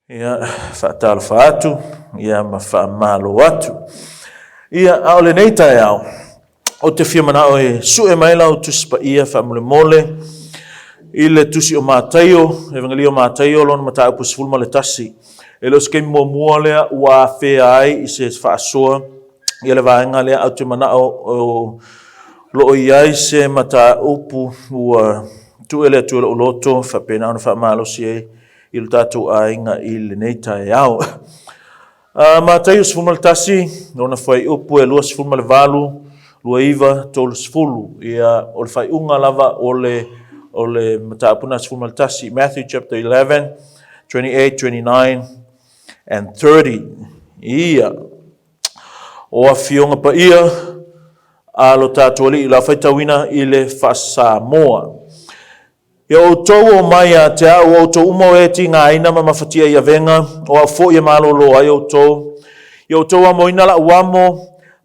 Ia whaatalafa atu, ia mawhaamalo atu. Ia aole nei tae au. O te whia manao e su e maila o tusi pa ia whaamole mole. I le tusi o Mataio, evangelio Mataio, lona Mataio po sifulma le tasi. E lo skemi mua lea ua whea ai i se whaasoa. Ia le vaenga lea au te manao o loo iai se Mataio upu ua tuele tuele o loto, whapena ona whaamalo si e. I le tātou ainga i le nei tae au. Mataio sifulma le tasi, lona whai upu e lua sifulma le valu, lua iwa tolu sifulu. Ia o le whai unga lava o le mataapuna sifulma le tasi. Matthew chapter 11, 28, 29 and 30. Ia. O a fionga pa ia, a lo tātou ali i la whaitawina i le whasamoa. Ia o tau o mai a te au o tau umau e ti ngā ina ma mawhatia i a venga, o a fo i a malolo ai o tau. Ia o tau a moina la uamo,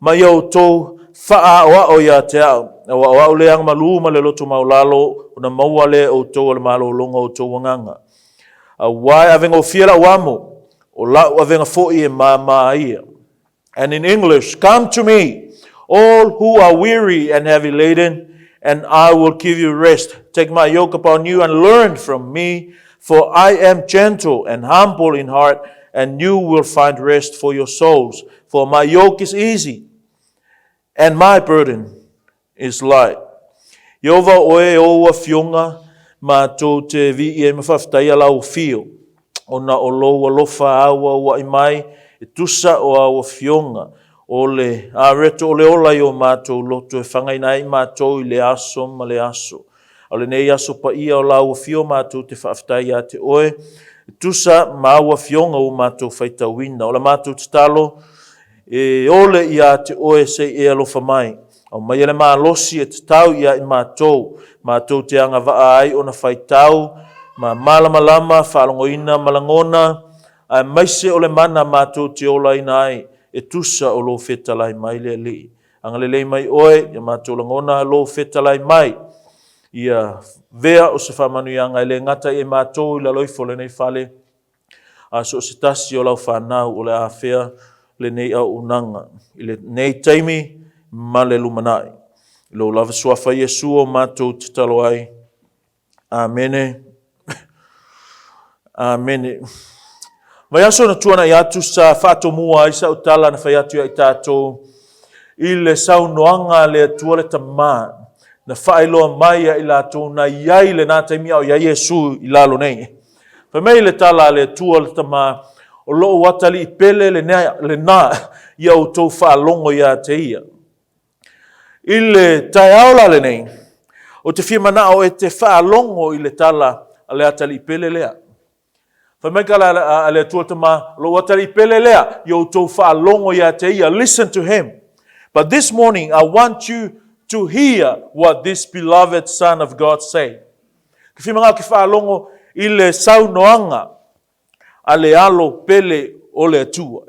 ma ia o tau wha o a o ia te au. O a o leang malu ma le loto maulalo, o na maua le o tau o le malolonga o tau wanganga. A wai a venga o fia la uamo, o la a venga fo i e ma ia. And in English, come to me, all who are weary and heavy laden, and I will give you rest. Take my yoke upon you and learn from me, for I am gentle and humble in heart, and you will find rest for your souls. For my yoke is easy, and my burden is light. Yehova oe o a fionga, ma tō te vi e mawhaftai ala o fio. Ona o lo lofa awa wa imai, e tusa o a fionga. O le reto o le ola i o mātou loto e whangai nai mātou i le aso ma le aso. O le nei aso pa ia o lau fio mātou te whaaftai a te oe. Tusa māua fionga o mātou whaitawina. O la mātou te talo e ole i a te oe se e alofa mai. O mai ele maa losi e te tau ia i mātou. Mātou te anga waa ai o na whaitau. Ma malama lama, whaalongoina, malangona. A maise o le mana mātou te ola ina ai. E tusa o lo fetalai mai le li. Anga le mai oe, ia mātou langona lo fetalai mai. Ia vea o se whamanu ianga e le ngata e mātou i la loifo le nei whale. A so se tasi o lau whanau o le awhea le nei au unanga. I le nei taimi ma le lumanai. I lo lava suafa Iesu o mātou te talo ai. Amene. Amene. Mai aso na tuana i atu sa whaato mua i sa utala na whai atu i tātou i le sau noanga le atua le tamā na whaeloa mai i lātou na iai le nā taimi au iai Iesu i lalo nei. Whai mei le tala le atua le tamā o loo watali i pele le nā i au tau whaalongo i a te ia. I le tai aula le nei o te whimana o e te whaalongo i le tala a le atali i pele lea. Whamekala ale tuatama lo watari pele lea yo to whaalongo ia te ia. Listen to him. But this morning I want you to hear what this beloved Son of God say. Ki whimanga ki whaalongo i le saunoanga a le alo pele o le atua.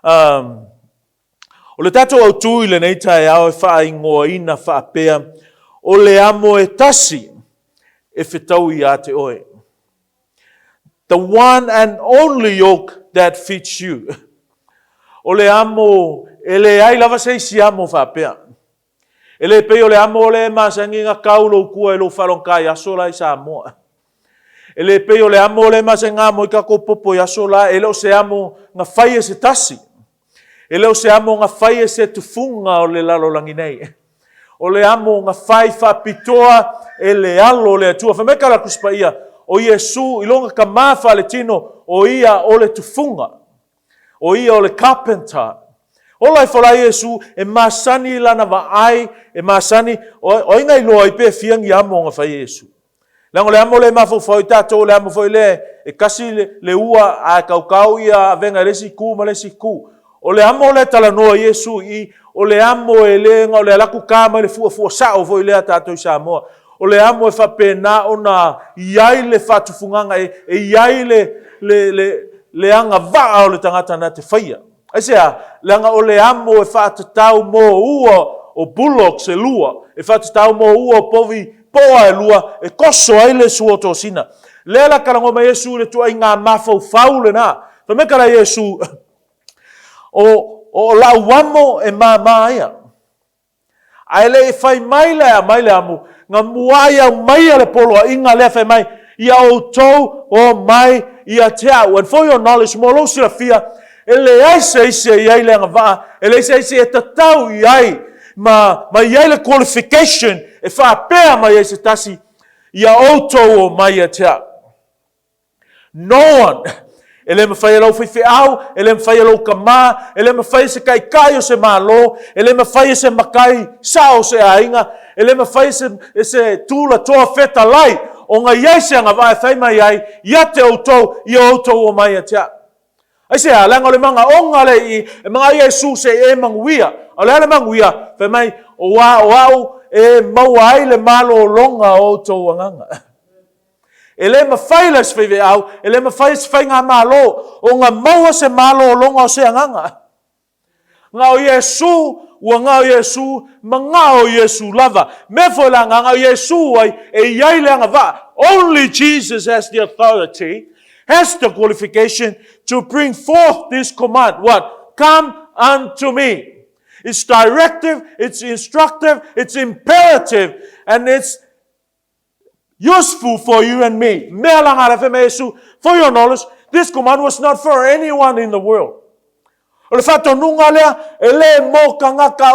O le tato au tui le nei tae au e whaingoa ina whaapea o le amo e tasi e fetaui a te oe. The one and only yoke that fits you. O le amo, ele ai lava sei si amo whapea. Ele pei o le amo o le masangi ngā kaulo kua e lo whalonkai aso lai sa amoa. Ele pei o le amo o le masangi ngā mo i kako popo i aso lai, ele o se amo ngā whai e se tasi. Ele o se amo ngā whai e se tufunga o le lalo langi nei. O le amo ngā whai whapitoa e le alo le atua. Whamekara kuspa ia. O Iesu ilonga ka mafa le tino o ia o le tufunga. O ia o le carpenter. O lai whala Iesu e masani lana wa ai, e masani, o inga iloa i pe fiangi amo nga whai Iesu. Lango le amo le mafo whai tato, le amo whai le, e kasi le ua a kaukau ia venga lesi ku ma lesi ku. O le amo le talanoa Iesu i, o le amo e lenga, o le alaku kama le fua sao whai lea tato i Samoa. O le amo e whapena o na iai le whatufunganga e iai le anga waa o le tangata na te whaia. Aisea, langa o le amo e whatatau mō ua o bullocks e lua, e whatatau mō ua o povi poa e lua, e koso ai le suoto sina. Lela kalango ma Yesu le tua inga mafau faule na. Whamekara Yesu o la wamo e maia. Ai le fai maile amu. Ngā muaia mai le polo inga le fai mai. Ia o tau o mai ia te au. And for your knowledge, mo lo sila fia, ele aise iai le ngā ele aise e tatau iai, ma iai le qualification, e whaapea mai aise tasi, ia o tau o mai ia te au. No one, ele me whai lau whiwhi au, ele me whai lau ka mā, ele me whai se kai o se mālo, ele me whai se makai sao se ainga, ele me whai se tūla toa feta lai, o ngā iai se ngā vai whai mai ai, ia te outou, ia outou o mai a tea. Ai se a, langa o le manga onga le i, e mga Iesu se e manguia, o le ale manguia, whai mai o au, e maua ai le malo o longa o outou anganga. E le ma whai le swhiwe au, e le ma whai se whai ngā malo, o ngā maua se malo o longa o se anganga. Ngā o Iesu, ua ngā o Iesu, ma ngā o Iesu lava. Me fo la ngā o Iesu ai, e iai le anga va. Only Jesus has the authority, has the qualification to bring forth this command. What? Come unto me. It's directive, it's instructive, it's imperative, and it's useful for you and me. For your knowledge, this command was not for anyone in the world. O le whato nunga lea, e le mo ka ngaka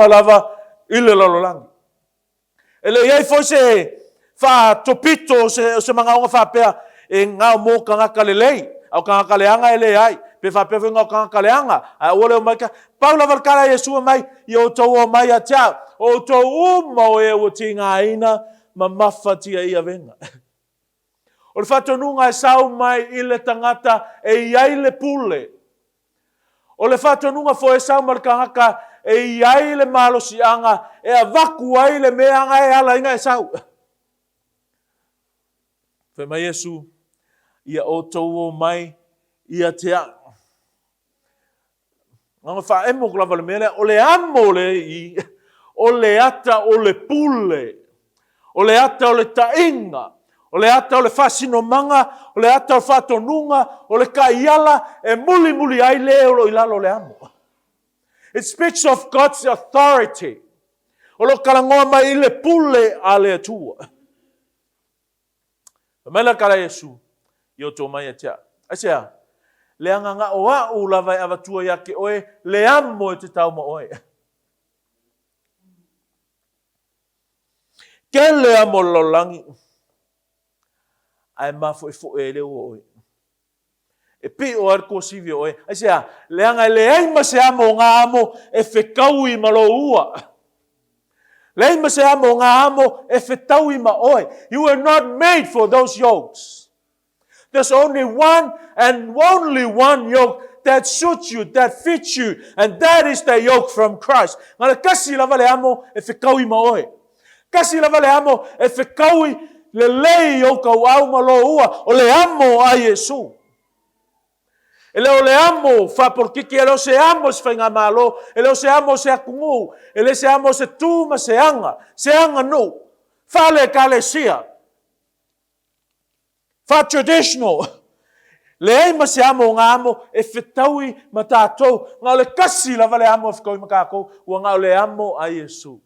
lava i le lalolangi. E le iei foi se wha topito se mga onga whapea e ngā mo ka ngaka le lei, au ka ngaka leanga e le ai, pe whapea ngā ka ngaka leanga, a ole o mai ka, paula valkara Yesua mai, i o tau o mai a tea, o tau umau e o ti ngā ina, ma mawhatia ia venga. O le whatonunga e sau mai i le tangata e iai le pule. O le whatonunga fo e sau marikangaka e iai le malosianga e a vaku ai le meanga e ala inga e sau. Whai mai Yesu, ia o tau o mai, ia te a. Nganga wha e mo kulava le mele, o le amo le i, o le ata o le pule. O le ata o le tainga, o le ata o le fasino manga, o le ata o le fatonunga, o le kaiala, e muli ai leo i lalo le amo. It speaks of God's authority. O lo kalangoa mai i le pule a le atua. Mela kara Yesu, i o tō mai a tea. Asea, le anganga o au lava e avatua ia ke oe, le amo e te tauma oe. Kele amo lolangi. Ai mafo e fo e leo oe. E pi o arko sivi oe. Ai sea, leanga le eima se amo ngā amo e whekaui ma lo ua. Le eima se amo ngā amo e whetaui ma oe. You were not made for those yokes. There's only one and only one yoke that suits you, that fits you, and that is the yoke from Christ. Ngā kasi lava le amo e whekaui ma oe. Kasi lava le amo e whekaui le lei o kau au malo ua o le amo a Yesu. E leo le amo whaporkiki e leo se amo se whainga malo, e leo se amo se akungu, e leo se amo se tūma se anga no. Whale kalesia. Wha traditional. Le eima se amo ngā amo e whetaui ma tātou. Ngā le kasi lava le amo e whekaui ma kākou, ua ngā le amo a Yesu.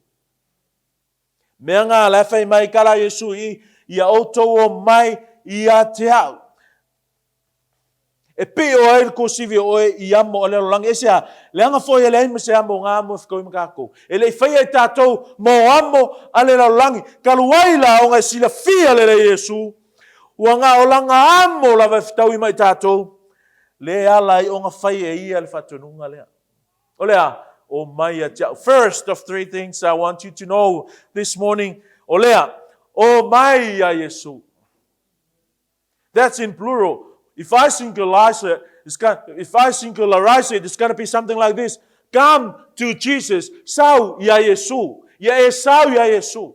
Mea ngā lewhai mai kara Yesu i a outou o mai i a te au. E pe o air ko sivi o i amo o lero langi. E sea, le anga foi e le aima se amo ngā amo whikoi makako. E le whai e tātou mo amo a lero langi. Kaluaila o ngai sila fia le Yesu. Ua ngā o langa amo la whtaui mai tātou. Le alai o ngā whai e ia le whatununga lea. O lea. O mai tia. First of three things I want you to know this morning. O lea, o mai a Yesu. That's in plural. If I singularize it, it's going to be something like this. Come to Jesus. Sau ya Yesu. Ya e sau ya Yesu.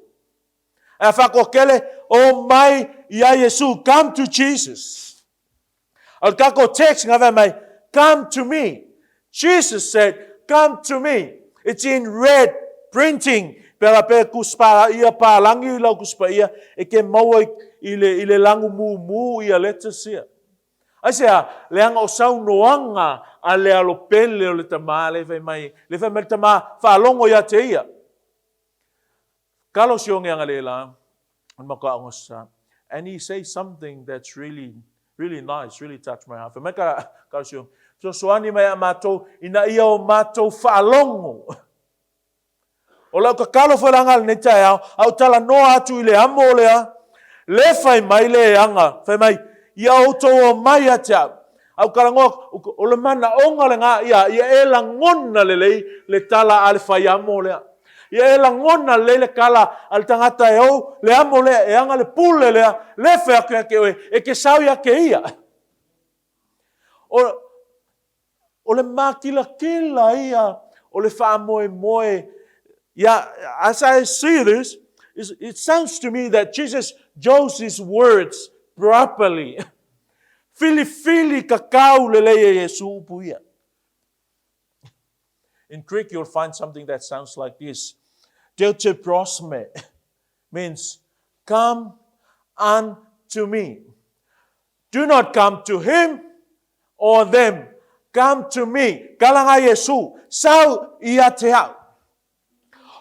E whakokele, o mai ya Yesu. Come to Jesus. Al kako text ngave mai, come to me. Jesus said, come to me. It's in red printing Pera pe kuspa ia palangi lau kuspa ia e ke maua i le langu mu ia leta sia. Ai sea, le anga o sau noanga a le alo pele o le tama le fai mai tama whaalongo ia te ia. Kalo sionge anga le la, and he says something that's really nice, really touched my heart. Mai kalo siong, so soani mai a mātou, ina ia o mātou whaalongo. O lau ka kalo whalangal ne tai au tala noa atu i le amo lea, le fai mai le anga, fai mai, ia auto o mai a te au. Au karangoa, o le mana onga le ngā, ia e la ngona le tala ale fai amo lea. Ia e la ngona le kala al tangata e au, le amo lea, e anga le pule lea, le fai ake ake oe, e ke sau ia ke ia. O le makila kila ia, o le wha moe. Yeah, as I see this, it sounds to me that Jesus chose his words properly. Fili kakau lele Yesu puia. In Greek, you'll find something that sounds like this. Deute prosme means, come unto me. Do not come to him or them. Come to me. Kalanga Yesu. Sau ia te au.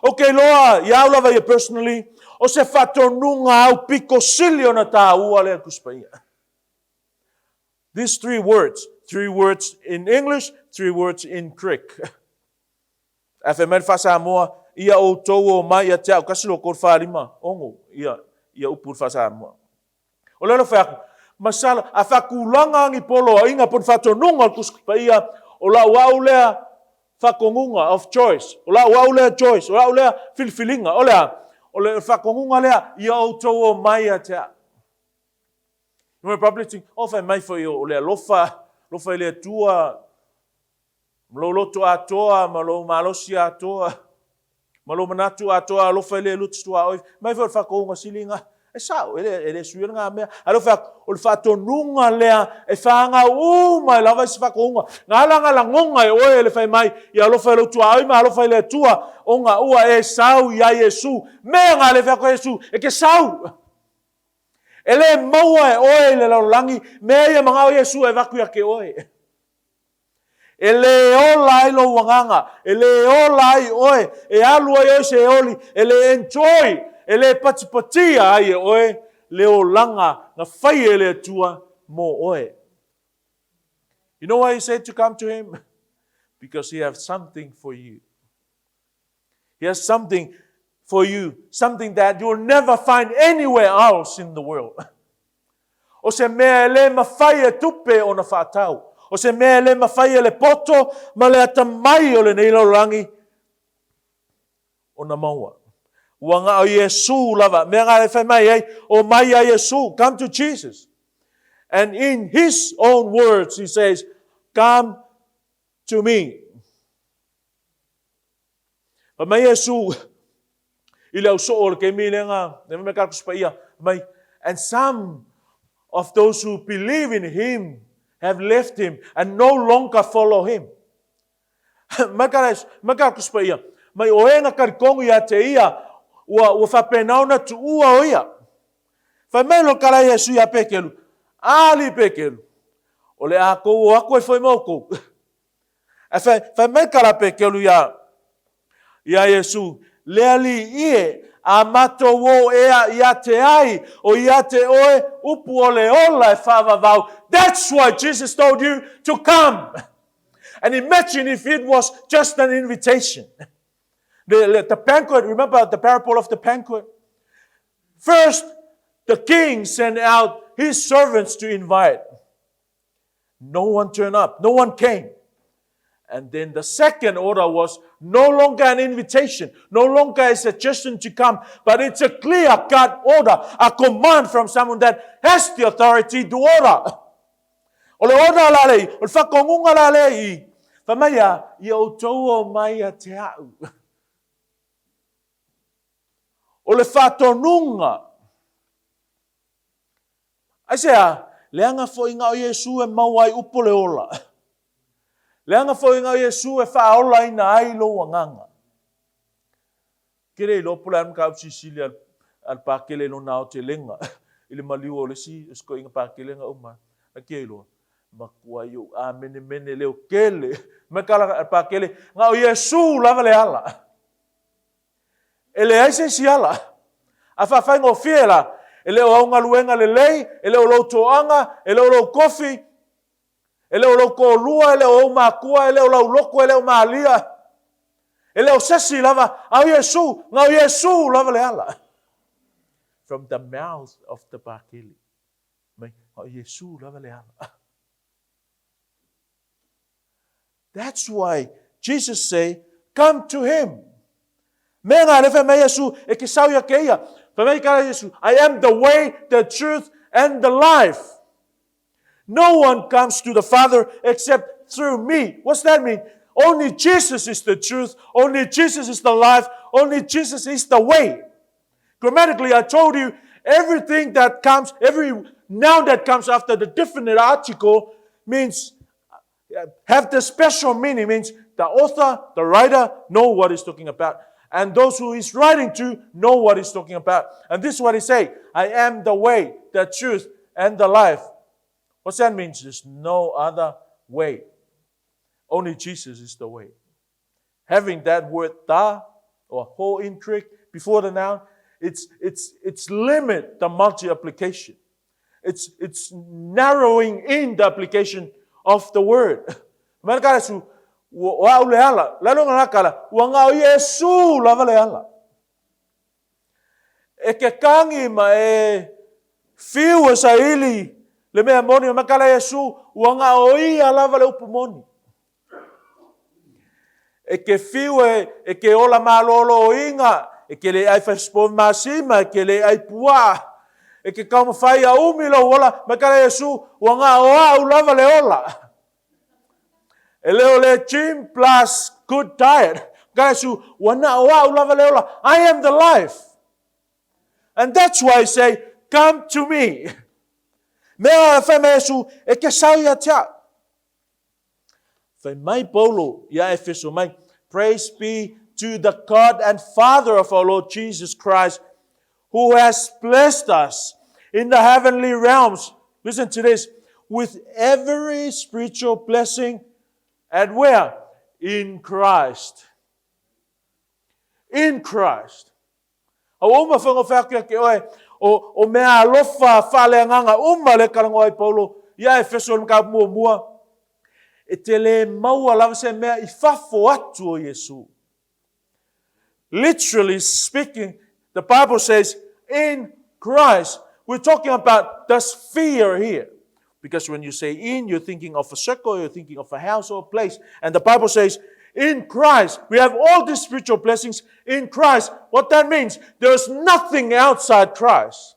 Okay, loa, ia lava ia personally, o se whatonunga au piko sili ona tā ua lea kuspaia. These three words in English, 3 words in Greek. Afe mai whasa moa, ia o tau o mai a te au, kasilo kor wharima, ongo, ia upur whasa moa. O lelo whaku, masala, a whakulanga angi polo, a inga pon whatonunga kuspaia, o la wau lea, whakongunga of choice. O la lea choice. O la lea filfilinga. O le whakongunga lea ia o tau o mai a te a. You may probably think, whai mai whai o lea lofa i lea tua, malo loto atoa, malo malosi atoa, malo manatu atoa, lofa i lea lutu tua oi. Mai whai whakongunga silinga. E sao, ele suia ngā mea. Alo o le whatonunga lea, e whaanga mai lava i si whakonga. Ngā langa langonga e oe le whai mai, i alofa i lo tua ai, ma alofa i le tua, o ngā ua e sau i a Yesu. Mea ngā le whako Yesu, e ke sau. Ele maua e oe le laulangi, mea ia mga o Yesu e waku ia ke oe. Ele ola i lo wanganga, ele ola i oe, e alua i oe se oli, ele enjoy, ele patipatia ai oe leo langa na whai ele tua mo oe. You know why he said to come to him? Because he has something for you. He has something for you, something that you'll never find anywhere else in the world. O se mea ele mawhai e tupe o na whaatau. O se mea ele mawhai e le poto, ma le atamai o le neilorangi o na maua. Wanga o Yesu lava. Mea ngā le whai mai ei, o mai a Yesu. Come to Jesus. And in his own words, he says, come to me. But mai Yesu, ile au so o le ke milenga, ne me ka kuspa ia, mai, and some of those who believe in him have left him and no longer follow him. Mai ka kuspa ia, mai o enga karikongu ia te ia, ua whapenauna tu ua o ia. Whai mai lo kara Yesu ia pekelu. Ali pekelu. O le a kou o ako e whai maukou. Whai mai kara pekelu ia Yesu. Lea li ie a mato wo ea ia te ai o ia te oe upu o le ola e whawawau. That's why Jesus told you to come. And imagine if it was just an invitation. The banquet, remember the parable of the banquet? First, the king sent out his servants to invite. No one turned up. No one came. And then the second order was no longer an invitation, no longer a suggestion to come, but it's a clear-cut order, a command from someone that has the authority to order. O le order la lei, o le whakongunga la lei, whamaya, i o tau o mai a te au. O le whatonunga. Aisea, leanga fo inga o Yesu e mawai upo le ola. Leanga fo inga o Yesu e whaola ina ai lo wanganga. Kele lo pula ka usisili al pa kele no na o te lenga. Ile maliu o le si sko inga pa kele nga uma. Akelo. Makua yo a mene leo kele. Makala pa kele nga o Yesu lava le ala. Ele ai se si ala. Afa fa ngo fiela. Ele o nga luenga le lei, ele o lo toanga, ele o lo kofi. Ele o lo ko lua, ele o makua, ele o lo loko, ele o malia. Ele o sesi lava au Yesu, nga o Yesu lava le ala. From the mouth of the pakili. Mai o Yesu lava le ala. That's why Jesus say, come to him. Menga le fe mai Yesu e ki sau ya keia. Fe mai kara Yesu, I am the way, the truth and the life. No one comes to the Father except through me. What's that mean? Only Jesus is the truth. Only Jesus is the life. Only Jesus is the way. Grammatically, I told you, everything that comes, every noun that comes after the definite article means, have the special meaning, means the author, the writer, know what he's talking about. And those who he's writing to know what he's talking about. And this is what he say, I am the way, the truth, and the life. What's that mean? There's no other way. Only Jesus is the way. Having that word ta, or whole intrigue, before the noun, it's limit the multi-application. It's narrowing in the application of the word. Mereka su wa ulehala, lalu ngakala, wa ngau Yesu lava lehala. E ke kangi ma e fiu sa ili le mea moni makala Yesu wa ngau ia lava le upumoni. E ke fiu e ke ola malolo inga, e ke le ai faspo masima, e ke le ai pua, e ke kau mawhai a umilo wala, makala Yesu, wa ngā oa ulava le ola. E leo le gym plus good diet. Makala Yesu, wa ngā oa ulava le ola. I am the life. And that's why I say, come to me. Mea whai Yesu, e ke sau ia tea. Whai mai Paulo, ia Efeso mai, praise be to the God and Father of our Lord Jesus Christ, who has blessed us in the heavenly realms. Listen to this. With every spiritual blessing, and where? In Christ. In Christ. O uma whango whakia ke oe, o mea alofa whaleanganga, uma le karango ai Paulo, ia Efeso mga mua. E te le maua lava se mea I whafo atu o Yesu. Literally speaking, the Bible says, in Christ. We're talking about the sphere here. Because when you say in, you're thinking of a circle, you're thinking of a house or a place. And the Bible says, in Christ. We have all these spiritual blessings in Christ. What that means, there's nothing outside Christ.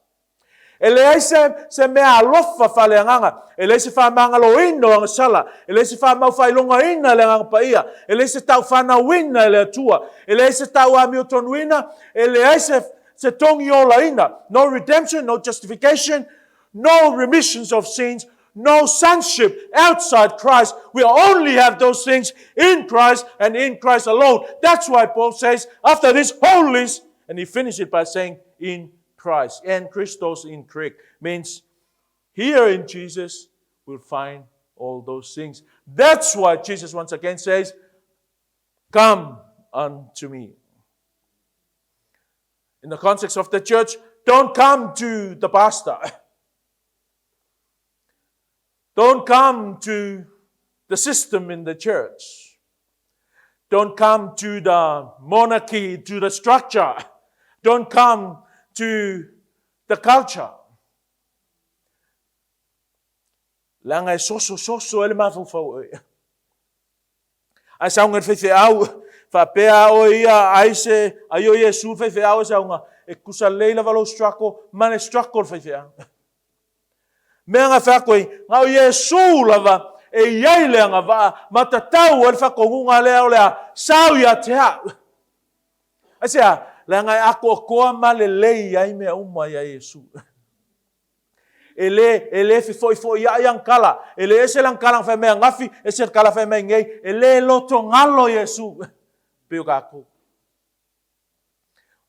Ele ai se mea alofa whaleanganga. Ele se whamanga lo ino ang sala. Ele se whamau whailonga ina le ang paia. Ele se tau whanawina le atua. Ele se tau amiotonuina. Ele ai se tongi ola ina. No redemption, no justification, no remissions of sins, no sonship outside Christ. We only have those things in Christ and in Christ alone. That's why Paul says, after this whole list, and he finishes it by saying, in Christ. And Christos in Greek means here in Jesus we'll find all those things. That's why Jesus once again says, come unto me. In the context of the church, don't come to the pastor. Don't come to the system in the church. Don't come to the monarchy, to the structure. Don't come to the culture. Langai soso ele mafufau. Ai saunga fefe au fa pea o ia aise ayo Yesu fefe au saunga e kusa leila valo struggle mane struggle fefe au. Menga fa koi ngau Yesu lava e yaile nga va matatau al fa kongunga leo lea sau ya tea. Asia langai ako koa malelei ai mea uma ya Yesu. Ele foi ya yang kala. Ele ese lang kalang fa mea ngafi, ese kala fa mea ngei, ele loto ngalo Yesu. Peo kako.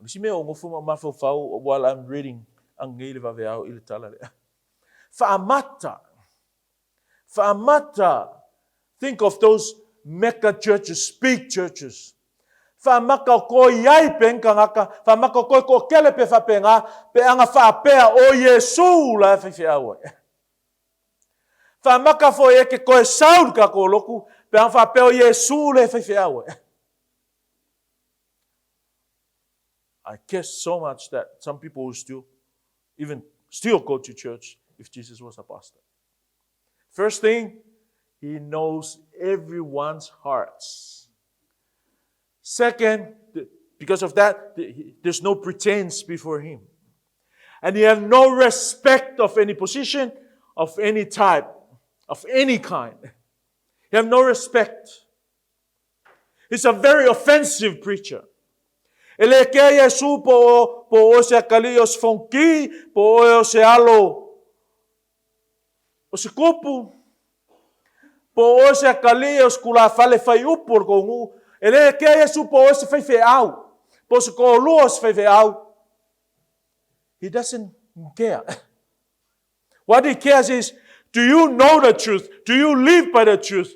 Si me o ngofu mafau while I'm reading ang ngili vaveao ili tala le. Fa'amata. Think of those mega churches, big churches. Fa'amaka ko yai pengkangaka, fa'amaka ko kele pe fapenga, pe anga fa'apea o Yesu la fefeawa. Fa'amaka fo eke ko saul ka ko loku, pe anga fa'apea o Yesu la fefeawa. I guess so much that some people will still go to church if Jesus was a pastor. First thing, he knows everyone's hearts. Second, because of that, there's no pretense before him. And he has no respect of any position, of any type, of any kind. He has no respect. He's a very offensive preacher. Ele ke Yesu po o se kalios fonki, po o se alo, o se kupu, po o se kalios kula fale fai upor kongu. Ele ke Yesu po o se fefeau, po se koluos fefeau. He doesn't care. What he cares is, do you know the truth? Do you live by the truth?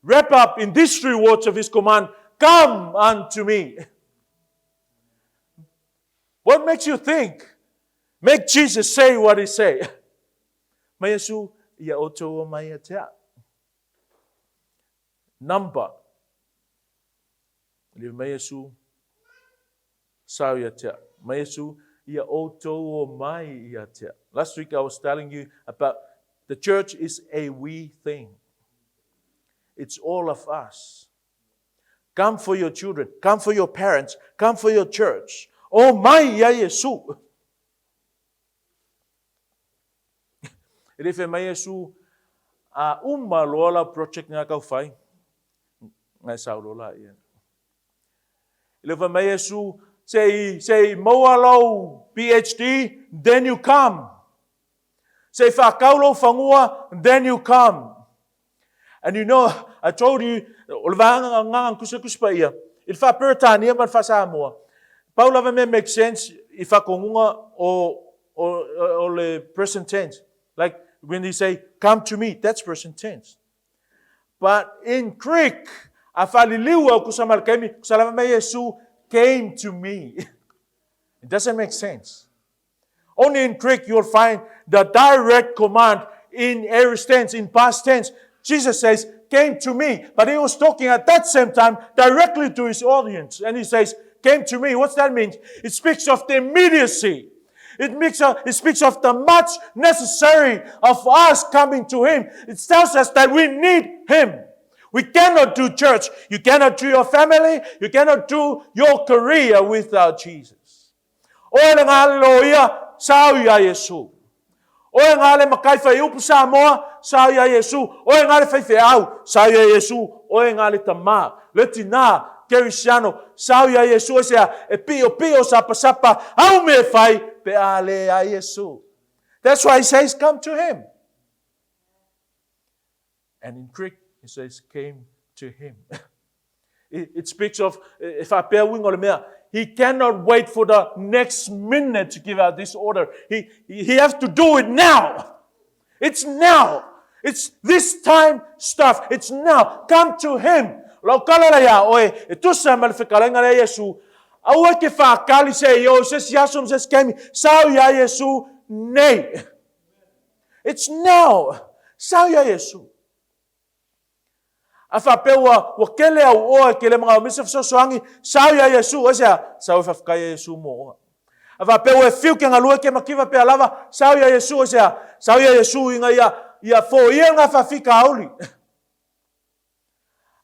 Wrap up in these 3 words of his command, come unto me. What makes you think? Make Jesus say what he say. Ma Yesu ia oto o mai atea. Number. Live ma Yesu sao ia atea. Ma Yesu ia oto o mai ia atea. Last week I was telling you about the church is a we thing. It's all of us. Come for your children. Come for your parents. Come for your church. Oh mai ia Yesu. Refe mai Yesu a lola project nga kau fai. Ngai sao lola ia. Refe mai Yesu say moalo PhD, then you come. Say whakaulo whangua, then you come. And you know, I told you, olvanga ngang kusa ia. Il fa pertania man fa Samoa. Paula may make sense if I kongunga or le present tense. Like when they say, come to me, that's present tense. But in Greek, afaliliwa kusamal kemi, kusalama Yesu came to me. It doesn't make sense. Only in Greek you'll find the direct command in aorist tense, in past tense. Jesus says, came to me. But he was talking at that same time directly to his audience. And he says, came to me. What's that mean? It speaks of the immediacy. It speaks of the much necessary of us coming to him. It tells us that we need him. We cannot do church. You cannot do your family. You cannot do your career without Jesus. Oe ngaloia sao ya Yesu. Oe ngale makai fai upu Samoa sao ya Yesu. Oe ngale fai feau sao ya Yesu. Oe ngale tama letina Kerisiano, sao ya Yesu sea e pio sapa au me fai pe ale a Yesu. That's why he says come to him. And in Greek he says came to him. It speaks of if I bear wing or mea, he cannot wait for the next minute to give out this order. He has to do it now. It's now. It's this time stuff. It's now. Come to him. Lau kalala ya oe, e tusa malifikalenga na Yesu. Aue ke whaakali se yo, ses yasum ses kemi, sao ya Yesu, nei. It's now. Sao ya Yesu. A whapewa, wa kele au oe, kele mga umisif so soangi, sao ya Yesu, osea, sao e whafkaya Yesu mo. A whapewa e fiu ke ngalua ke makiwa pe alava, sao ya Yesu, osea, sao ya Yesu inga ia fo ia nga whafika auli.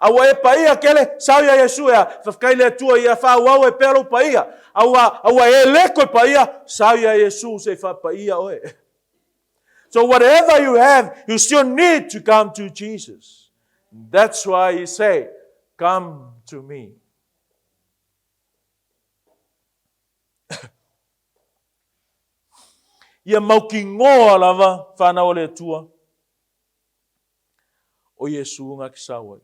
Awa e paia kele sao ya Yesu ya whafkaile tua ia whauau e pelo paia. Awa e leko paia sao ya Yesu se whapaia oe. So whatever you have, you still need to come to Jesus. That's why he say, come to me. Ia mauki ngoa lava whanau le tua. O Yesu ngā kisawa.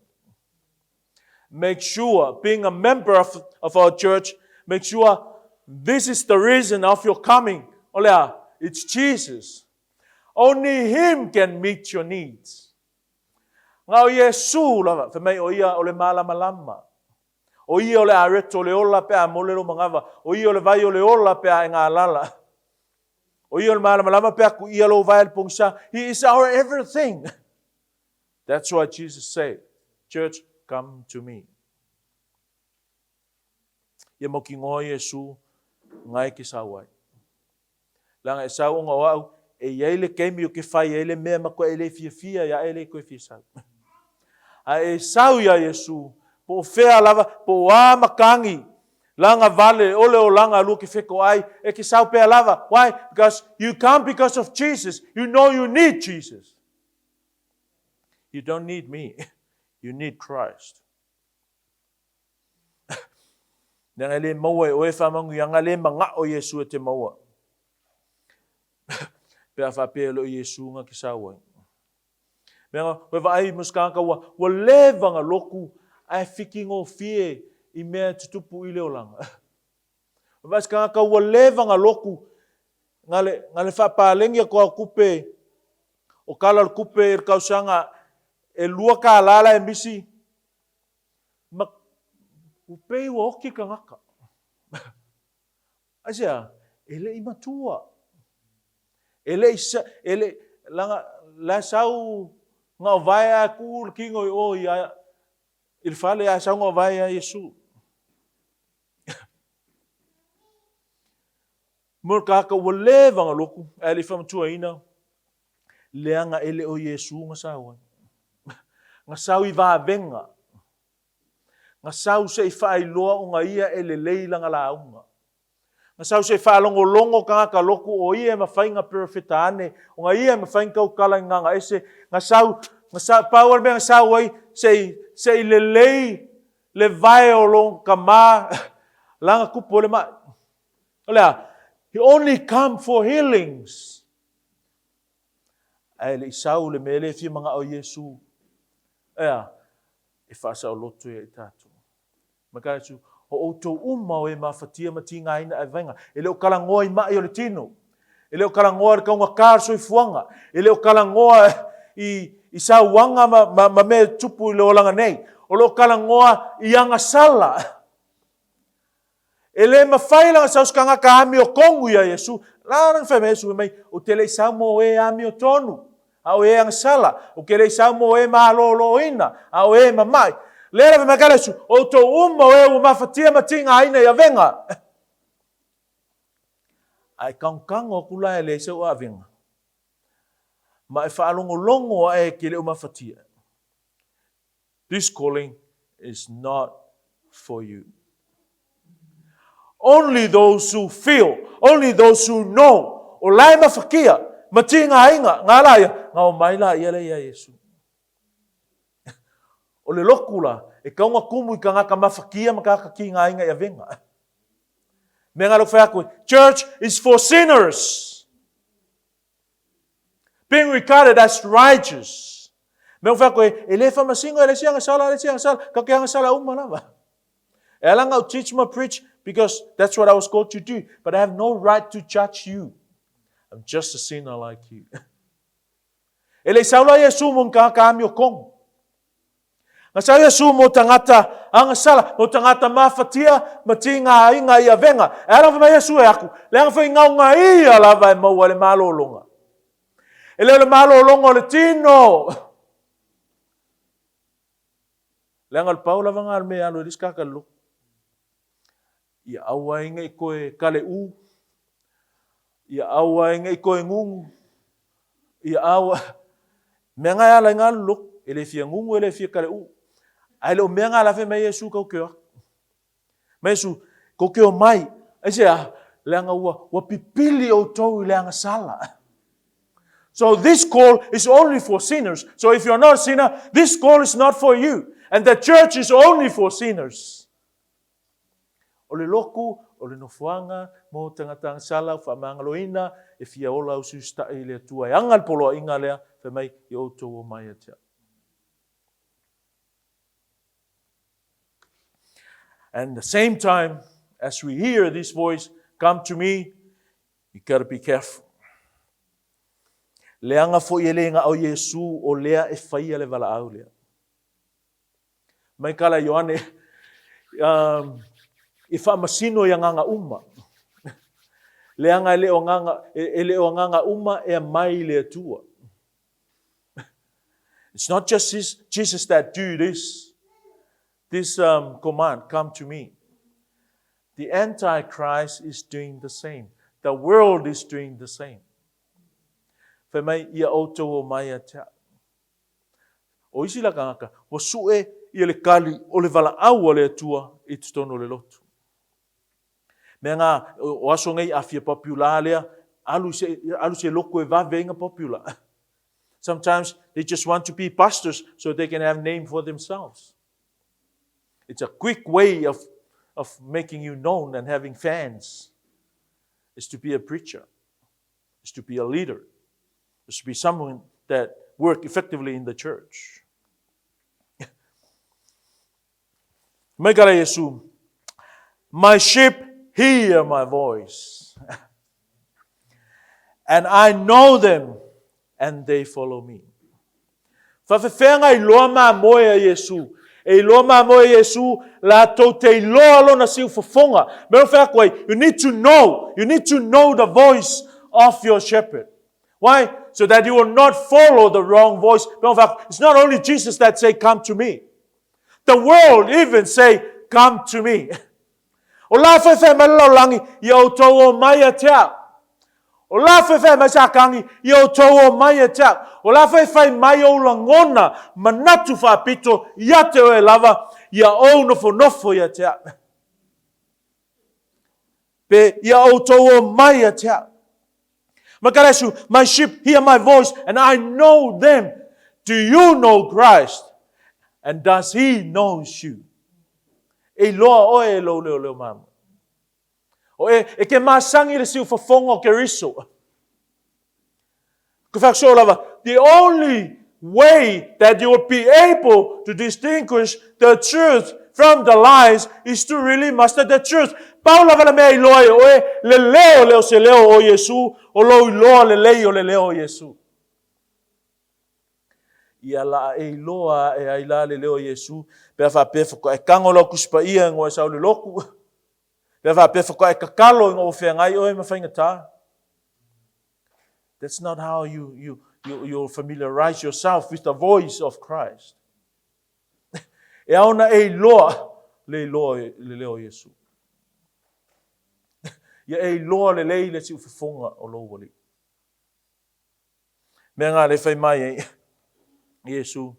Make sure, being a member of our church, make sure This is the reason of your coming. Olea, it's Jesus. Only Him can meet your needs. Ngau Yesu lava, whamei o ia ole malama. O ia ole areto le ola pea molero mangava. O ia ole vai ole ola pea ngā lala. O ia ole malama pea ku ia lo vai pongsa. He is our everything. That's why Jesus said, church, come to me. Ia moki ngō Yesu ngai ki sawai. Langa e sau ngā wau, e iele keimi o ke whai, e le mea mako e le fia, ia e le koe fia sau. A e sau ia Yesu, po whea lava, po wā makangi, langa vale, ole o langa lu ki wheko ai, e ki sau pea lava. Why? Because you come because of Jesus. You know you need Jesus. You don't need me. You need Christ. Nanga le maua e oe whamangu, ianga le manga o Yesu e te maua. Pea whapea lo Yesu ngā ki sauai. Menga, we vai muskanga wa levanga loku ai whiki ngō fie I mea tutupu I leo langa. Vai skanga wa levanga loku ngale whapalengia ko kupe o kala kupe ir kausanga e lua ka lala e misi. Ma upei wa oki ka ngaka. Asia, ele imatua. Ele langa la sau ngā vai a ku kingo o ia il fale a sau ngā vai a Yesu. Murka ka wale vanga loku ele famtua ina leanga ele o Yesu ngā sau. Ngā sau I va venga. Ngā sau se I whai loa o ngā ia ele leilanga la unga. Ngā sau se whaalongo longo ka loku o ia ma whainga perfeta ane. O ngā ia ma whainga o kala nganga ese. Ngā sau, power me ngā sau ai, se I lelei, le vai o long ka mā, langa kupo le mā. Olea, he only come for healings. Ai le isau le mele fi mga o Yesu. Ea, e whaasa o loto e tātou. Makana tu, o outou umau e mawhatia matinga ina ai vainga. E leo kalangoa I mai o le tino. E leo kalangoa ka unga kārso I fuanga. E leo kalangoa I sa wanga ma me tupu I leo langa nei. O leo kalangoa I anga sala. E le mawhailanga sa uskanga ka ami o kongu ia Yesu. Larang whai Yesu mai o te lei sa mo e ami o tonu. A o e anga sala. O ke lei sa mo e malolo ina. A o e mamai. Lera me makala su, o to umma e o mawhatia matinga aina I avenga. Ai kaunkango kula e le se o avenga. Ma e whaalongo longo e ke le o mawhatia. This calling is not for you. Only those who feel, only those who know, o lai mawhakia, matinga ainga, ngā laia, ngā o maila I ele ia Yesu. O le lokula, e kaunga kumu I ka ngaka mawhakia makaka ki ngā inga I avenga. Me ngā loko whakoe, church is for sinners. Being regarded as righteous. Me ngā whakoe, e le whamasingo, e le sianga sala, ka ke hanga sala umalama. E alanga I'll teach my preach, because that's what I was called to do. But I have no right to judge you. I'm just a sinner like you. E le saula Yesu mong ka ami o kongu. Nga sa Yesu mo tangata ang sala, mo tangata mawhatia, matinga inga I avenga. E alang wha Yesu e aku, leang wha ingau nga ia lava e maua le malolonga. E leo le malolonga le tino. Leang al pau lava ngal me alo elis kakalo. Ia awa inga I koe kale u. Ia awa inga I koe ngungu. Ia awa. Mea ngai ala inga luk, ele fia ngungu, ele fia kale u. Ai leo mea ngā lawe mai Yesu kau keo. Mai Yesu, kau keo mai. Ai sea, leanga ua pipili o tau I leanga sala. So this call is only for sinners. So if you're not a sinner, this call is not for you. And the church is only for sinners. O le loku, o le nofuanga, mo tangatang sala, whamangaloina, e fia ola ususta I le tua. E angal polo inga lea, fe mai I o tau o mai atia. And at the same time, as we hear this voice, come to me, you got to be careful. Leanga fo i le nga o Yesu o lea e whaia le wala au lea. Mai kala Ioane, i whaamasino i nganga uma. Leanga e leo nganga uma e mai le tua. It's not just Jesus that do this command, come to me. The Antichrist is doing the same. The world is doing the same. Whai mai ia auto o mai a tea. O isi la kangaka, wa sue ia le kali o le wala au o le atua i tutono le lotu. Mea ngā, o aso ngai awhia popular lea, alu se loko e wawenga popular. Sometimes they just want to be pastors so they can have name for themselves. It's a quick way of making you known and having fans. Is to be a preacher. Is to be a leader. Is to be someone that work effectively in the church. Mai kara Yesu, my sheep hear my voice. And I know them, and they follow me. Whawhewhenga I loa mā moe a Yesu. E loa mā moe a Yesu, la tau te loa lona siu whawhonga. Mero whakawai, you need to know the voice of your shepherd. Why? So that you will not follow the wrong voice. It's not only Jesus that say, come to me. The world even say, come to me. O la whewhe malau langi, i au tau o mai a tea. O la whewhe masakangi, i au tau o mai a tea. O la whewhe mai o la ngona, manatu whapito, i ate o e lava, i a au nofo i a tea. Pe i au tau o mai a tea. Makaresu, my sheep hear my voice, and I know them. Do you know Christ? And does he know you? E loa o e lo leo mama. O e ke masangi le siu whafonga o ke riso. The only way that you will be able to distinguish the truth from the lies is to really master the truth. Paula vala mea I loa o e le leo se leo o Yesu, o lo I loa le leo o Yesu. Ia la e loa e ai la le leo Yesu, pea wha pefa ko e kangolo kuspa ia ngoi sau le loku. Pea wha pefa ko e kakalo ngoi whea ngai o e mawhainga tā. That's not how you familiarize yourself with the voice of Christ. E auna e loa le leo Yesu. Ia e loa le si uwhifonga o lo wali. Mea ngā le whai mai e Yesu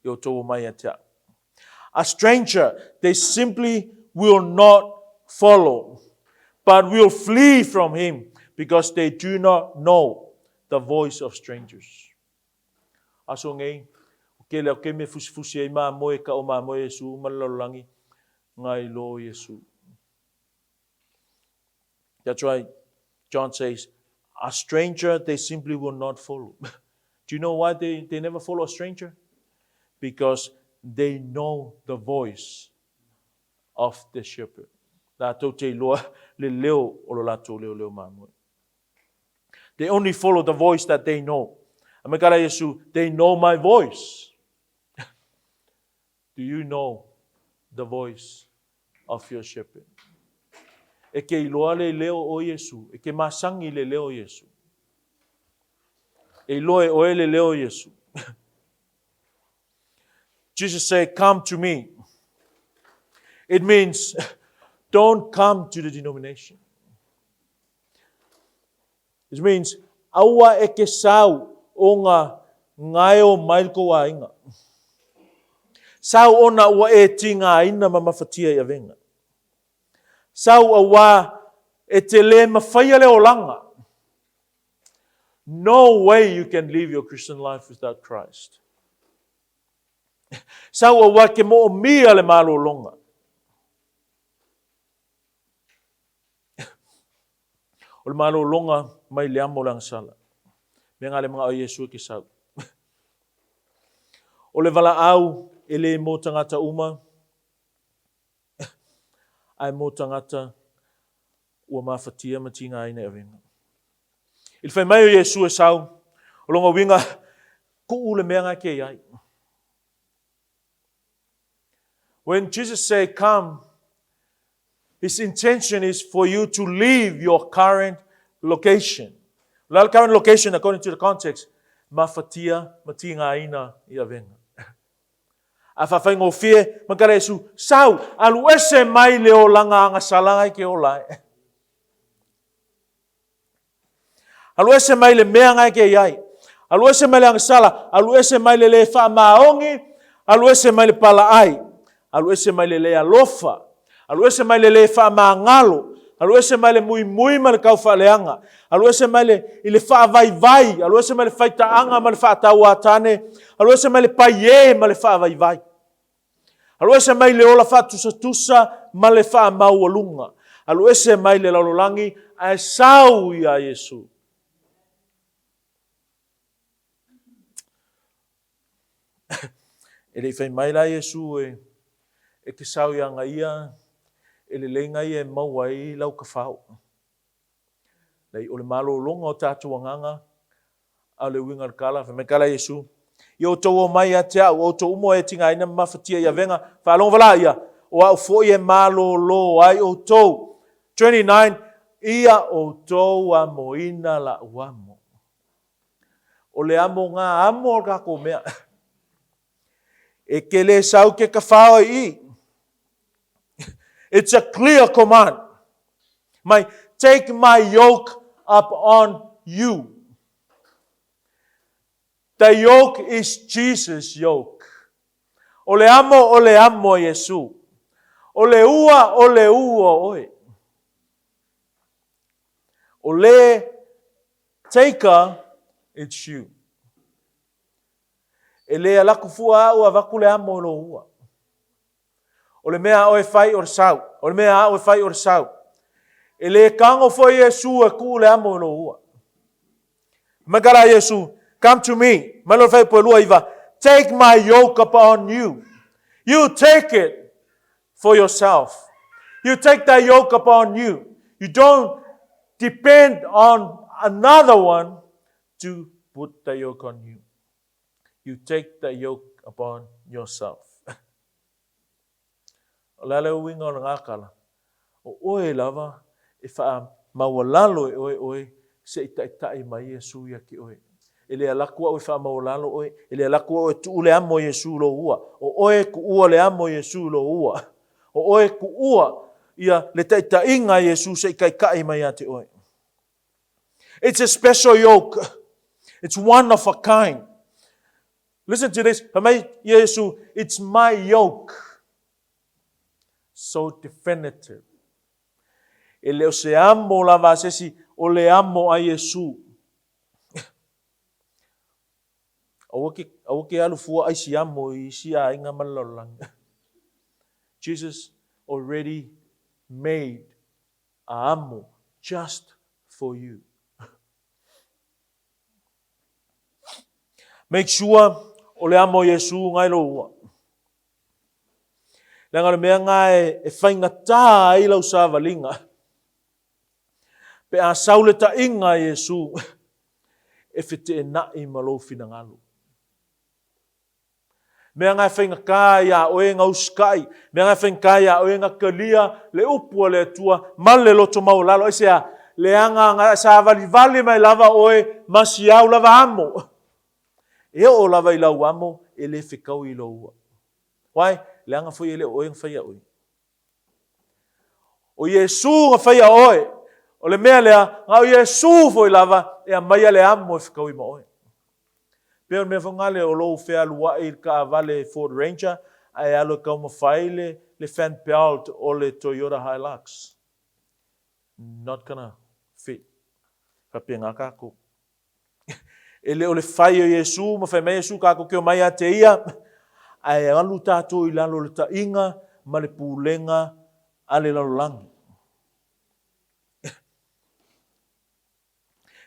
i o tō mai a tea. A stranger, they simply will not follow, but will flee from him because they do not know the voice of strangers. Aso ngei, ke leo ke me fusi e mā moe ka o mā moe Yesu, malalolangi, ngai lo Yesu. That's why John says, a stranger they simply will not follow. Do you know why they never follow a stranger? Because they know the voice of the shepherd. They only follow the voice that they know. They know my voice. Do you know the voice of your shepherd? E ke iloa le leo o Yesu. E ke masangi le leo Yesu. E loe o le leo Yesu. Jesus said, come to me. It means, don't come to the denomination. It means, aua e ke sau o ngā ngai o mailko a inga. Sau ona ua e tinga ina mamafatia i avenga. Sau awa e te le mawhaia le o langa. No way you can live your Christian life without Christ. Sau awa ke mo mia le malo longa. O le malo longa mai le amo lang sala. Me ngā le mga o Yesu ki sau. O le wala au e le mo tangata uma. Ai mo tangata ua mafatia matinga ina avenga. Il fai mai o Yesu e sau, o longa winga ku ule mea ngai ke iai. When Jesus said, come, his intention is for you to leave your current location. Well, current location, according to the context, mafatia matinga ina I avenga. Afafai ngofie, makara Yesu, sau, alu ese mai leo langa anga salanga ke olai. Alu ese mai le mea ngai ke iai. Alu ese mai le anga sala, alu ese mai le wha maongi, alu ese mai le pala ai, alu ese mai le alofa, alu ese mai le wha maangalo, alu ese mai le mui ma le kau whaaleanga, alu ese mai le I le wha vai, alu ese mai le whaitaanga ma le wha tauatane, alu ese mai le paie ma le wha vai. Alu ese mai le ola wha tusa ma le wha maualunga. Alu ese mai le laulolangi a sau ia Yesu. E le whai mai la Yesu e ke sau ia ngaia e le lenga I e maua I lau ka whao. Lei o le malo longa o tātua nganga a le winga kala. Whai mai kala Yesu. I o tau o mai a te au, o tau umo e tinga ina mawhatia ia venga. Whalonga wala ia. O au fo I e malo lo ai o tau. 29. Ia o tau a moina la uamo. O le amo ngā amo o kako mea. E ke le sau ke ka whao I. It's a clear command. Take my yoke up on you. The yoke is Jesus' yoke. O le amo Yesu. O le ua oe. O le taker, it's you. E le alaku fua au avaku le amo lo ua. O le mea oe fai o sau. O le mea oe fai o sau. E le kango fo Yesu e ku le amo lo ua. Magara Yesu, come to me. Malo fai po lua iwa. Take my yoke upon you. You take it for yourself. You take that yoke upon you. You don't depend on another one to put the yoke on you. You take the yoke upon yourself. O lale o winga o ngakala. O oe lava, e wha mawalalo e oe, se i mai Yesu ia ki oe. E le alakua oe wha mawalalo oe, e le alakua oe tu le amo Yesu lo ua. O oe ku ua le amo Yesu lo ua. O oe ku ua ia le inga Yesu se i mai ate oe. It's a special yoke. It's one of a kind. Listen to this. It's my yoke. So definitive. E leo se amo lava sesi o le amo a Yesu. Awake alu fua ai si amo I si a inga malalang. Jesus already made a amo just for you. Make sure o le amo Yesu ngai lo ua. Langa le mea ngai e whainga tā I lau sa valinga. Pe a saule ta inga Yesu e white e nai malo fina ngalu. Mea ngai whainga kai a oe ngau skai. Mea ngai whainga kai a oe ngā kalia le upua le tua male loto mau lalo. Ese a le anga ngā sa vali mai lava oe masi au lava amo. E o lava I lau amo e le whikau I lo ua. Wai, le anga fwoi e le oe ngwhai a oe. O Yesu ngwhai a oe. O le mea lea, ngā o Yesu fwoi lava e a mai a le amo e whikau I ma oe. Pea mea whangale o lou whea lua I ka vale Ford Ranger ai alo kau mawhai le fan belt o le Toyota Hilux. Not gonna fit. Kapia ngā kako. E leo le whai o Yesu, ma whai mai Yesu kako keo mai a te ia, ai alu tātou I lalo le ta inga, ma le pūlenga, a le lalolangi.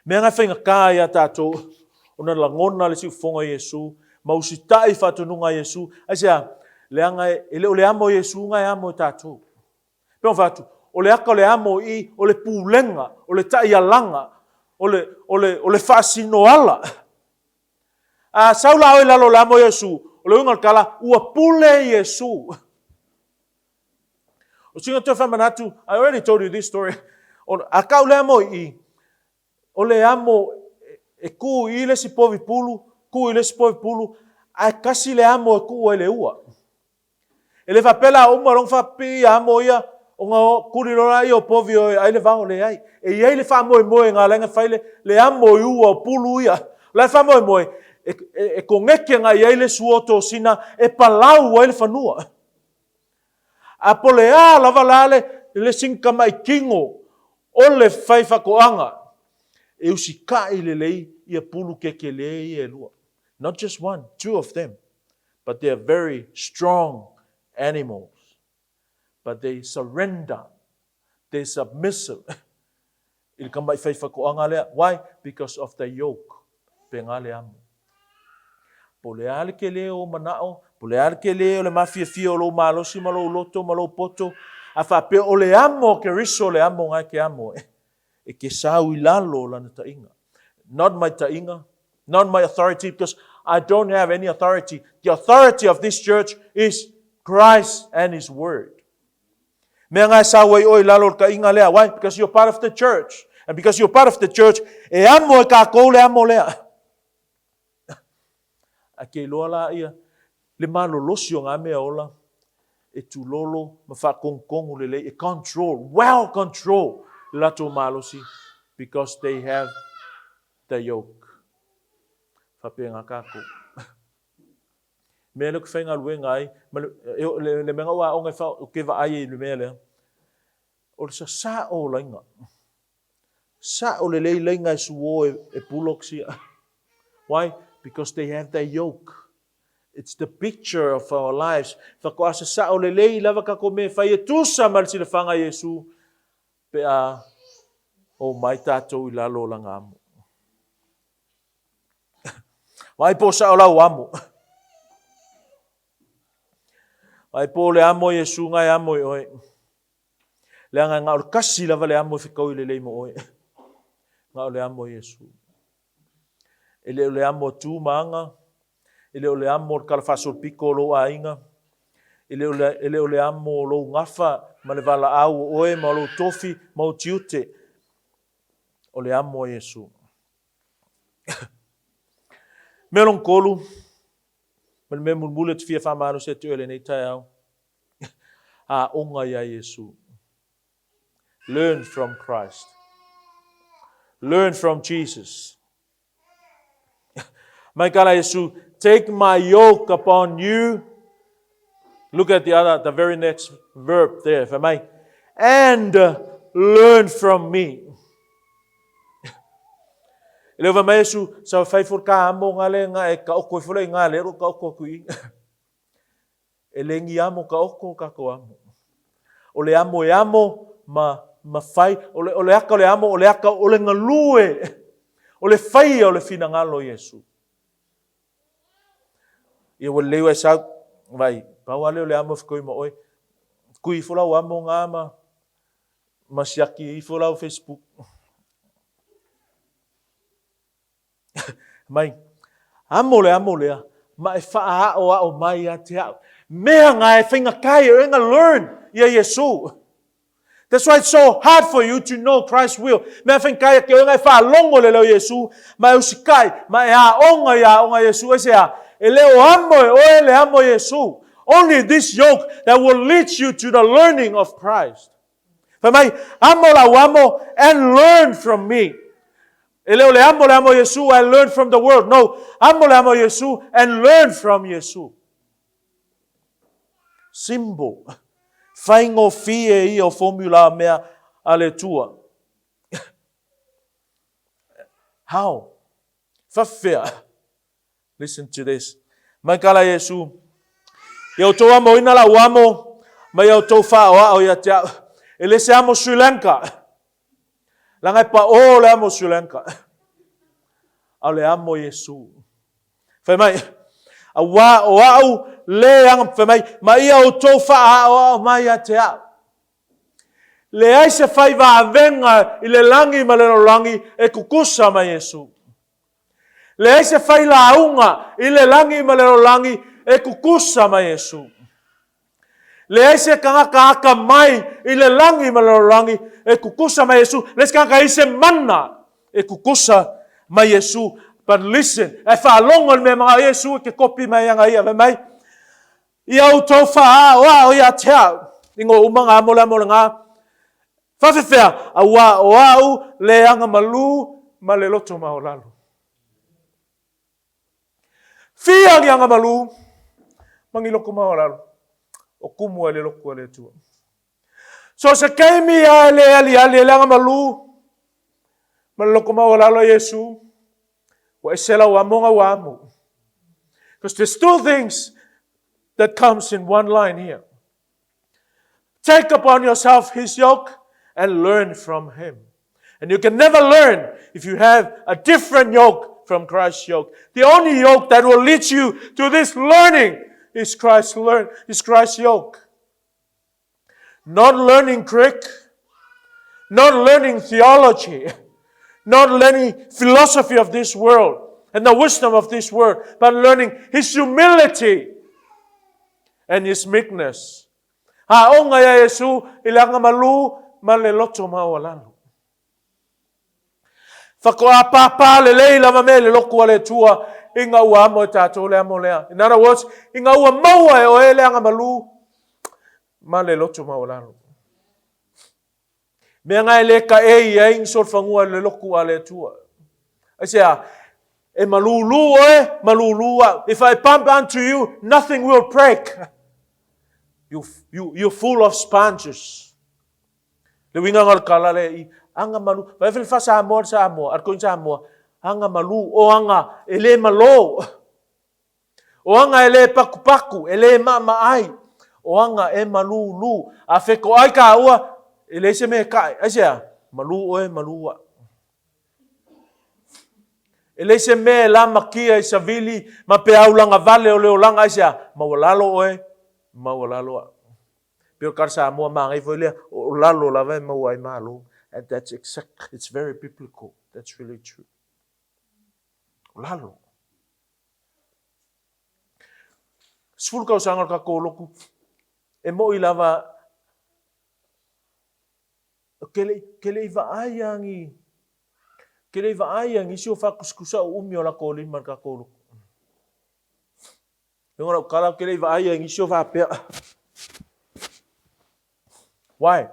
Mea ngai whainga kāi a tātou, o na langona le siu whonga Yesu, ma usitai whatununga Yesu, ai sea, le leo le amo Yesu ngai amo tātou. Pea whatu, o le aka o le amo i, o le pulenga, o le taialanga, o le whaasinoala. Saula o lalo le amo Yesu, o le unga kala, ua pule Yesu. O singa tue whamanatu, I already told you this story. A kau le amo i, o le amo e ku i le si povi pulu, a kasi le amo e ku e le ua. E le whapela uma rong whapi amo ia, o ngā kurirora i o povi o ai le vao le ai. E iei le whamoe moe ngā lenga whaile, le amo i ua o pulu ia. Le whamoe moe, e ko ngeke ngā iei le suoto sina, e palau ai le whanua. A pole a lava lale, le singka mai kingo, o le whaiwhakoanga, e usi kai le lei, ia pulu keke lei e lua. Not just one, two of them, but they are very strong animals. But they surrender, they submissive. Il kamai whaiwhakoanga lea. Why? Because of the yoke. Penga le amu. Po le ale ke leo manao, po le ale ke leo le mafia fio lo malosi, malo loto, malo poto, a whape o le amo ke riso le amo ngai ke amo. E ke sau I lalo lana tainga. Not my tainga, not my authority, because I don't have any authority. The authority of this church is Christ and His Word. Mea ngai sawa I oi lalo ka inga lea. Why? Because you're part of the church. And because you're part of the church, e amo e ka kou le amo lea. A ke loa la ia, le malo losi o ngā mea ola, e tu lolo, ma wha kongkongu le lei, e control, well control, lato malosi, because they have the yoke. Whape ngā kako. Mea luku whainga lue ngai, le menga ua o ngai wha, o ke wa ai le mea lea. O le sa o lainga. Sa o le lei lainga e suo e puloksi. Why? Because they have the yoke. It's the picture of our lives. Whako asa sa o le lei lava kako me whai e tusa malisi le whanga Yesu. Pe a o mai tātou I lalo langa amu. Mai po sa o lau amu. Mai po le amo Yesu ngai amo I oe. Le anga ngā o kasi lava le amo whikau I le lei mo oe. Ngā o le amo Yesu. Ele o le amo tū maanga. Ele o le amo o kalawhasol piko lo a inga. Ele o le amo lo ngafa ma le wala au oe ma lo tofi ma o tiute. O le amo Yesu. Melon kolu. Mele me mulmule te fia whamaro se te ele nei tai au. A onga ia Yesu. Learn from Christ. Learn from Jesus. Mai kala Yesu, take my yoke upon you. Look at the very next verb there. And learn from me. Ele va mai Yesu, sa fai for ka amo ngale nga e ka oko fole ngale ro ka oko kui. Ele ngi amo ka oko ka ko amo. O le amo e amo ma fai o le aka le amo o le aka o le ngalue. O le fai o le fina ngalo Yesu. Ia wa lewa sa vai pa wale le amo fkoi mo oi kui fola o amo ngama masiaki I fola o Facebook mai amo le ma e fa o mai ate mea nga e finga kai e nga learn ia Yesu. That's why it's so hard for you to know Christ's will. Mea finga kai ke nga e fa longo le leo Yesu ma usikai ma e onga Yesu ese a ele o amo e oe le amo Yesu. Only this yoke that will lead you to the learning of Christ. Famai, amo la amo and learn from me. Ele o le amo Yesu and learn from the world. No, amo le amo Yesu and learn from Yesu. Simbo. Faingo fie I o formula mea ale tua. How? Fafea. Listen to this. Mai kala Yesu. Ia tō amo ina la uamo. Mai au tō wha o ia te au. Ele se amo Sri Lanka. Langai pa o le amo Sri Lanka. Au le amo Yesu. Whai mai. A wā o au le anga. Whai mai. Mai ia o tō wha o mai ia te au. Le ai se fai vaavenga i le langi ma le langi e kukusa ma Yesu. Le ai se fai launga i le langi ma le langi e kukusa ma Yesu. Le ai se kanga mai i le langi ma le langi e kukusa ma Yesu. Le se kanga i se mana e kukusa ma Yesu. But listen, e whaalonga me mga Yesu ke kopi mai anga ia me mai. Ia utau wha o ia tea. Ingo umanga mola ngā. Whawhewhea, a wā o au le anga malu ma le loto ma o lalo. Whia ki anga malu, mangi loko ma o lalo. O kumua le loko le tua. So se keimi a le ali le anga malu, ma le loko ma o lalo Yesu, wa esela wa monga wa amu. Because there's two things that comes in one line here. Take upon yourself his yoke and learn from him. And you can never learn if you have a different yoke from Christ's yoke. The only yoke that will lead you to this learning is Christ's yoke. Not learning Greek, not learning theology, not learning philosophy of this world and the wisdom of this world, but learning his humility and his meekness. Haonga ya Yesu ilanga malu maleloto mawalalo. Whakoa papa le leila mame le loku ale tua inga ua amo tato le amo lea. In other words, inga ua maua e o ele anga malu maleloto mawalalo. Mea ngai le ka e ia insol fangua le loku ale tua. Asea, e malulu oe, malulua. If I pump unto you, nothing will break. You're full of sponges. Le winga ngal kala le I anga malu. Vai fel fa sa amor, ar koin sa amor. Anga malu o anga ele malo. O anga ele paku, ele maai. O anga e malulu. A feko ai ka ua ele se me kai. Asia, malu oe malua. Ele se me la makia I savili ma pe aulanga vale o leolanga asia mawalalo oe. Mawalalo. Pero karsa mo mangai voile o lalo la vai mawai malo. And that's exact. It's very biblical. That's really true. Lalo. Sful kau sangal ka koloku. E mo ilava kele iva ayangi. Kele iva ayangi sio fa kuskusa umi ola kolin man ka koloku. Ngora kala kele iva ayangi sio fa pe. Why?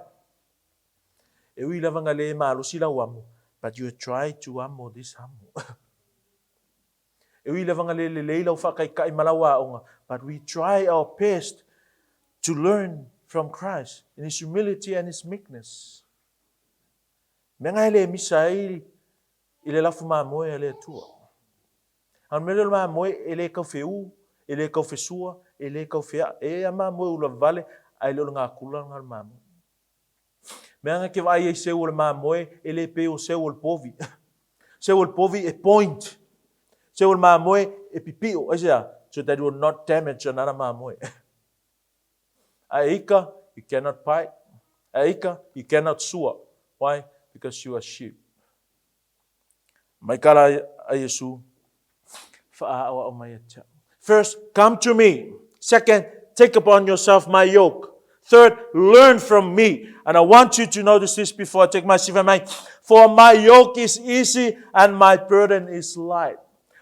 E ui lava ngale malo sila wamo, but you try to amo this amo. E ui lava ngale leila ufa kai malawa onga, but we try our best to learn from Christ in his humility and his meekness. Menga ele misai ile lafu mamoe ele tua. An mele mamoe ele kau feu, ele kau fesua, ele kau fea, e ama moe ula vale ai lo nga kula ngal mamoe. Menga ke vai se ul mamoe ele pe o se ul povi. Se ul povi e point. Se ul mamoe e pipio, asia, so that will not damage another mamoe. Aika, you cannot bite. Aika, you cannot sua. Why? Because you are sheep. Maikala Yesu fa'awa o mayatsa. First, come to me. Second, take upon yourself my yoke. Third, learn from me. And I want you to notice this before I take my seat. For my yoke is easy and my burden is light.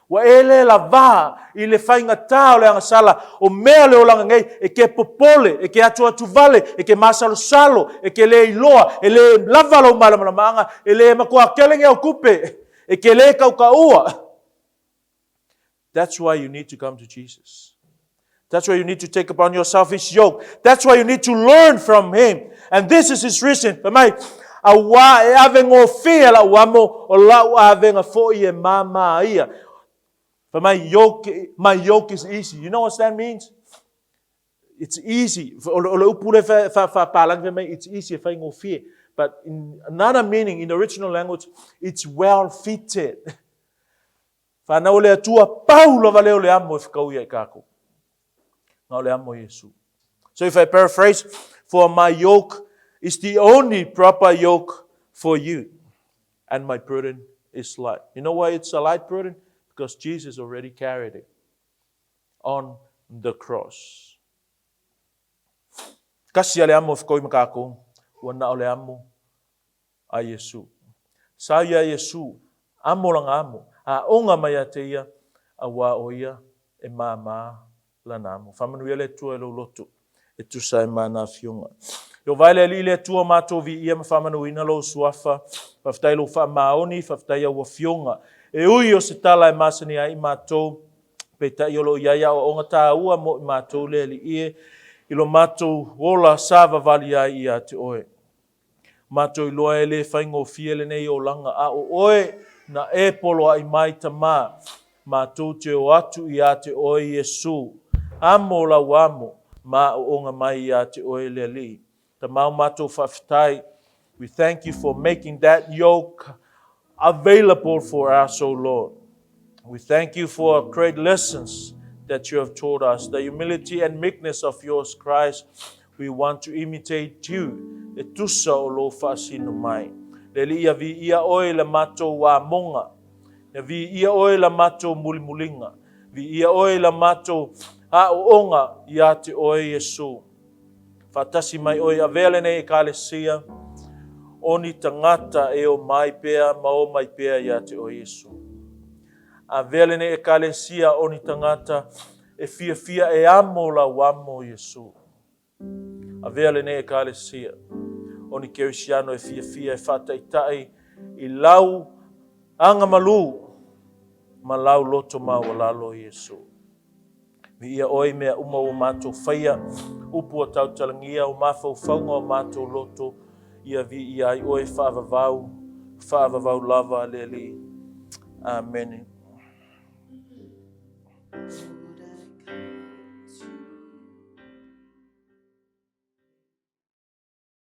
Wa ele lava ile fainga tau le sala o mea le olanga ngai e ke popole e ke atu vale e ke masalo salo e ke le iloa e le lava lo mala manga e le makua kelenge o kupe e ke le kaukaua. That's why you need to come to Jesus. That's why you need to take upon yourself his yoke. That's why you need to learn from him. And this is his reason. Pamai, awa e aveng o fia la wamo o la aveng a fo e mama ia. Pamai my yoke is easy. You know what that means? It's easy. It's easy if I go fear. But in another meaning, in the original language, it's well fitted. Whanau tua paulo valeo le amo if kau ia kako. So if I paraphrase, for my yoke is the only proper yoke for you. And my burden is light. You know why it's a light burden? Because Jesus already carried it on the cross. Kasi ale amo fkoi makako, wana ole amo a Yesu. Sa ia Yesu, amo lang amo, a onga maya te ia, a wa o ia, e mama lanamo. Whamanuele tua e lo lotu, e tu sai mana fionga. Yo vaile li le tua mato vi ia mawhamanuina lo suafa, whaftai lo whamaoni, whaftai au fionga. E ui o se tala e masani ai mato, pe ta iolo iaia o onga tā ua mo i mato le li ie, ilo mato wola sava vali ai ia te oe. Mato i loa e le whaingo fiele nei o langa a o oe na e polo ai mai ta mā. Mato te o atu i a te oe Yesu. Amo la wamo ma o onga mai i a te oe le li. Ta mau mato whaftai. We thank you for making that yoke available for us, O Lord. We thank you for great lessons that you have taught us. The humility and meekness of yours, Christ. We want to imitate you. E tusa o lo whaasino mai. Le li ia vi ia oe la mato wa monga. E vi ia oe la mato mulimulinga. Vi ia oe la mato a o onga ia te oe Yesu. Fatasi mai oe avele nei e kalesia. Oni tangata e o mai pea, ma o mai pea ia te oe Yesu. Avele nei e kalesia oni tangata e fia e amo la wamo Yesu. Avele nei e kalesia. Oni kerisiano e fia e whataitai i lau anga malu. Ma lau loto ma walalo Yesu. Vi ia oi mea uma o mātou whaia. Upu o tau talangia o mawhau whaunga o mātou loto. Ia vi ia i oi whaavavau lava leli. Amen.